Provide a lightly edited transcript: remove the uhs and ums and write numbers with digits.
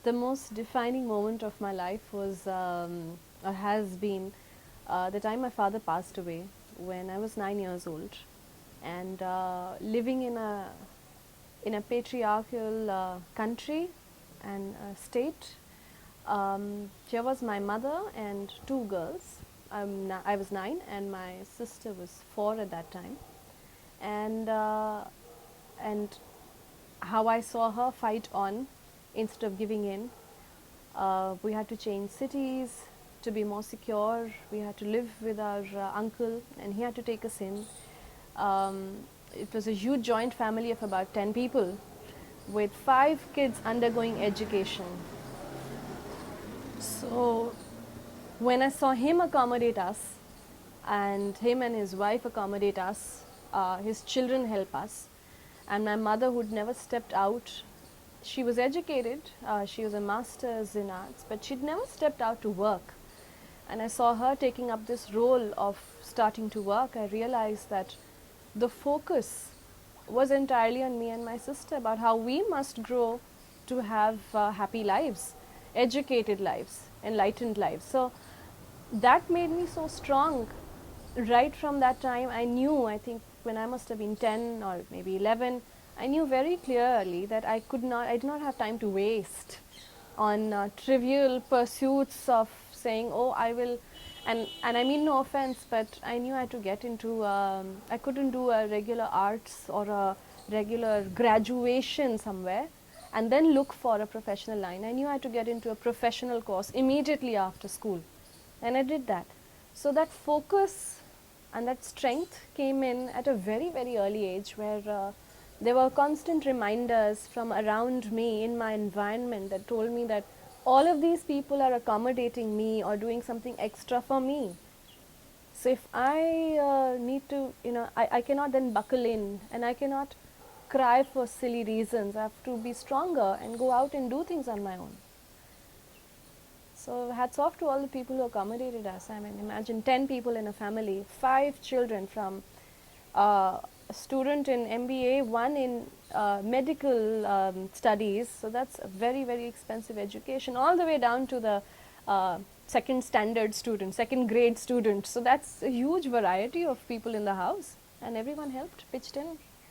The most defining moment of my life was, or has been, the time my father passed away when I was 9 years old, and living in a patriarchal country and state. Here was my mother and two girls. I was 9 and my sister was 4 at that time, and and how I saw her fight on instead of giving in. We had to change cities to be more secure. We had to live with our uncle, and he had to take us in. It was a huge joint family of about 10 people with 5 kids undergoing education. So when I saw him accommodate us, and him and his wife accommodate us, his children help us, and my mother, who'd never stepped out, she was educated, she was a master's in arts, but she'd never stepped out to work. And I saw her taking up this role of starting to work. I realized that the focus was entirely on me and my sister about how we must grow to have happy lives, educated lives, enlightened lives. So that made me so strong. Right from that time, I knew, I think when I must have been 10 or maybe 11, I knew very clearly that I did not have time to waste on trivial pursuits of saying, oh, I will, and I mean no offense, but I knew I had to get into, I couldn't do a regular arts or a regular graduation somewhere and then look for a professional line. I knew I had to get into a professional course immediately after school, and I did that. So that focus and that strength came in at a very, very early age, where there were constant reminders from around me in my environment that told me that all of these people are accommodating me or doing something extra for me. So if I need to, I cannot then buckle in, and I cannot cry for silly reasons. I have to be stronger and go out and do things on my own. So hats off to all the people who accommodated us. I mean, imagine 10 people in a family, 5 children, from a student in MBA, one in medical studies. So that's a very, very expensive education, all the way down to the second standard student, second grade student. So that's a huge variety of people in the house, and everyone helped, pitched in.